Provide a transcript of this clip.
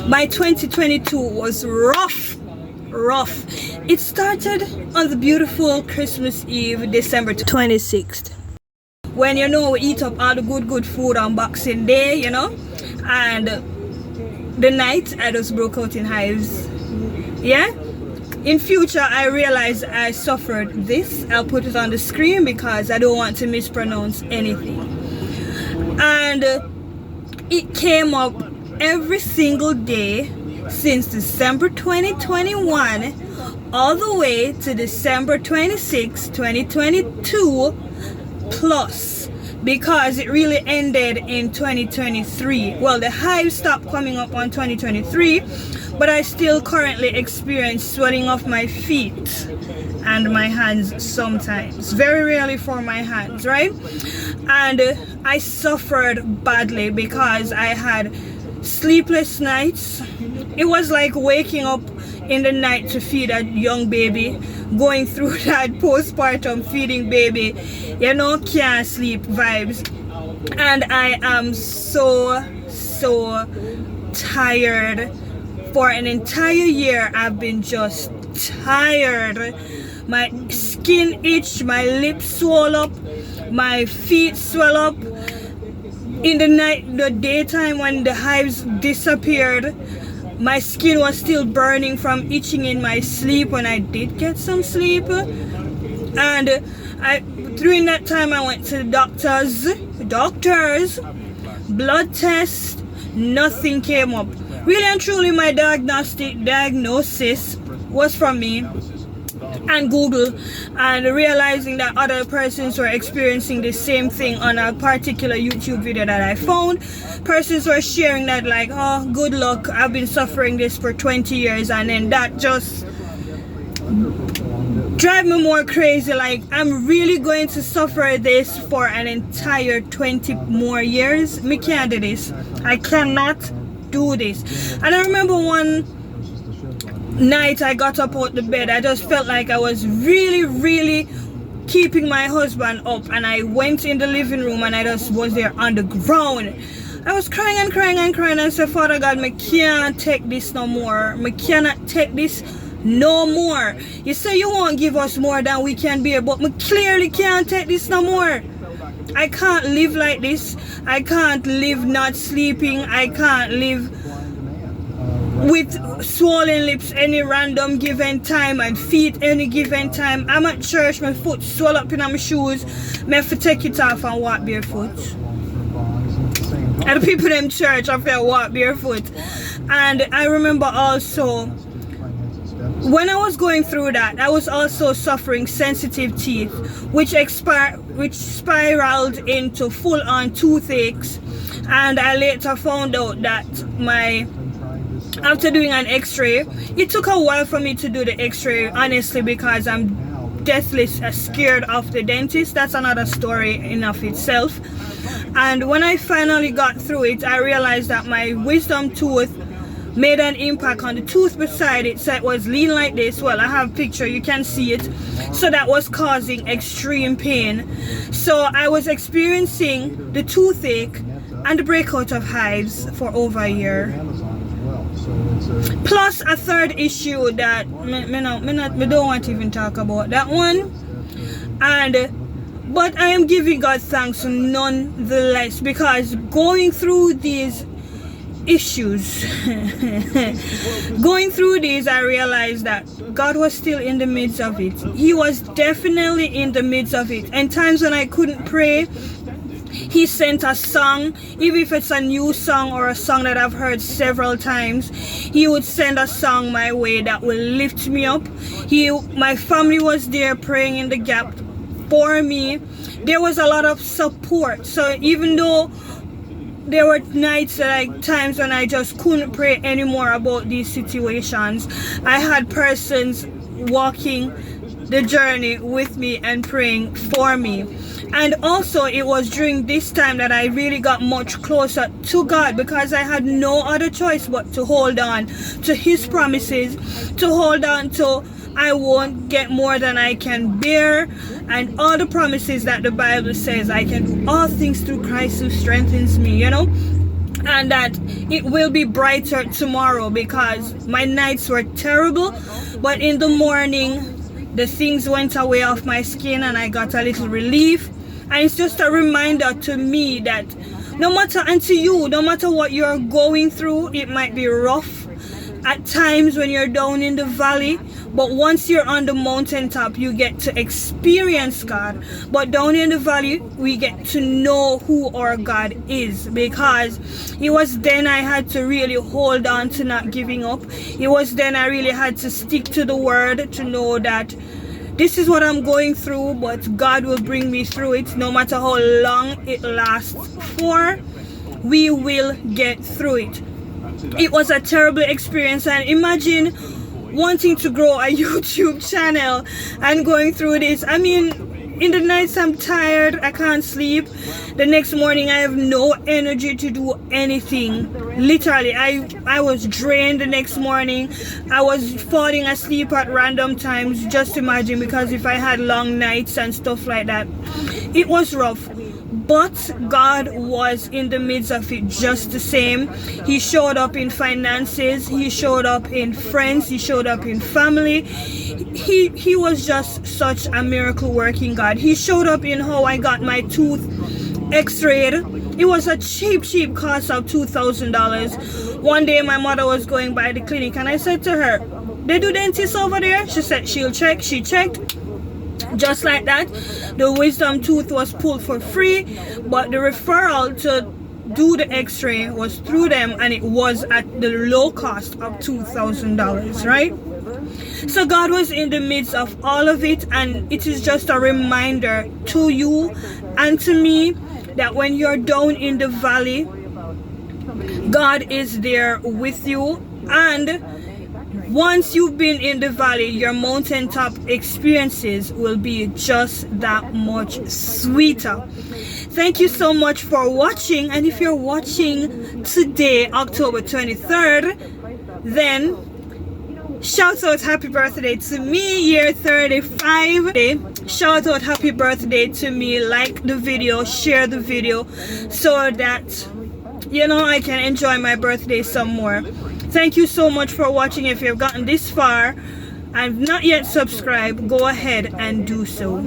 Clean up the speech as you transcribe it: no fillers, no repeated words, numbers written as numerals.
My 2022 was rough. It started on the beautiful Christmas Eve, December 26th. When we eat up all the good food on Boxing Day, and the night I just broke out in hives. Yeah? In future, I realized I suffered this. I'll put it on the screen because I don't want to mispronounce anything. And it came up every single day since December 2021 all the way to December 26, 2022 plus, because it really ended in 2023. Well, the hives stopped coming up on 2023, but I still currently experience swelling of my feet and my hands sometimes. Very rarely for my hands, right? And I suffered badly because I had sleepless nights. It was like waking up in the night to feed a young baby, going through that postpartum feeding baby, can't sleep vibes. And I am so tired. For an entire year, I've been just tired. My skin itch, my lips swell up, my feet swell up. In the daytime when the hives disappeared, my skin was still burning from itching in my sleep when I did get some sleep. And during that time I went to the doctors, blood test, nothing came up. Really and truly, my diagnosis was from me and Google, and realizing that other persons were experiencing the same thing on a particular YouTube video that I found. Persons were sharing that like, oh, good luck, I've been suffering this for 20 years, and then that just drive me more crazy. Like, I'm really going to suffer this for an entire 20 more years? Me can't do this. I cannot do this. And I remember one night I got up out the bed, I just felt like I was really keeping my husband up, and I went in the living room and I just was there on the ground. I was crying and I said, Father God, me can't take this no more. Me cannot take this no more. You say you won't give us more than we can bear, but me clearly can't take this no more. I can't live like this. I can't live not sleeping. I can't live with swollen lips any random given time and feet any given time. I'm at church, my foot swell up in my shoes. I have to take it off and walk barefoot. And the people in church, I feel walk barefoot. And I remember also, when I was going through that, I was also suffering sensitive teeth, which spiraled into full-on toothaches. And I later found out that after doing an x-ray, it took a while for me to do the x-ray, honestly, because I'm deathly scared of the dentist. That's another story in of itself. And when I finally got through it, I realized that my wisdom tooth made an impact on the tooth beside it, so it was lean like this. Well, I have a picture, you can see it. So that was causing extreme pain. So I was experiencing the toothache and the breakout of hives for over a year. Plus a third issue that me don't want to even talk about that one. But I am giving God thanks nonetheless, because going through these issues I realized that God was still in the midst of it. He was definitely in the midst of it. And times when I couldn't pray, He sent a song, even if it's a new song or a song that I've heard several times. He would send a song my way that will lift me up. My family was there praying in the gap for me. There was a lot of support. So even though there were nights, times when I just couldn't pray anymore about these situations, I had persons walking the journey with me and praying for me. And also, it was during this time that I really got much closer to God, because I had no other choice but to hold on to His promises, to hold on to I won't get more than I can bear, and all the promises that the Bible says I can do all things through Christ who strengthens me, and that it will be brighter tomorrow, because my nights were terrible, but in the morning the things went away off my skin and I got a little relief. And it's just a reminder to me that no matter, and to you, no matter what you're going through, it might be rough at times when you're down in the valley, but once you're on the mountaintop, you get to experience God. But down in the valley, we get to know who our God is, because it was then I had to really hold on to not giving up. It was then I really had to stick to the word, to know that this is what I'm going through, but God will bring me through it. No matter how long it lasts for, we will get through it. It was a terrible experience, and imagine wanting to grow a YouTube channel and going through this. I mean, in the nights I'm tired, I can't sleep. The next morning I have no energy to do anything. Literally, I was drained the next morning. I was falling asleep at random times. Just imagine, because if I had long nights and stuff like that, it was rough. But God was in the midst of it just the same. He showed up in finances, he showed up in friends, he showed up in family. He was just such a miracle working God. He showed up in how I got my tooth x-rayed. It was a cheap cost of $2,000. One day my mother was going by the clinic and I said to her, "They do dentists over there?" She said she'll check. She checked. Just like that, the wisdom tooth was pulled for free, but the referral to do the x-ray was through them, and it was at the low cost of $2,000, right? So God was in the midst of all of it, and it is just a reminder to you and to me that when you're down in the valley, God is there with you. And once you've been in the valley, your mountaintop experiences will be just that much sweeter. Thank you so much for watching. And if you're watching today, October 23rd, then shout out happy birthday to me, year 35. Shout out happy birthday to me. Like the video, share the video, so that I can enjoy my birthday some more. Thank you so much for watching. If you've gotten this far and not yet subscribed, go ahead and do so.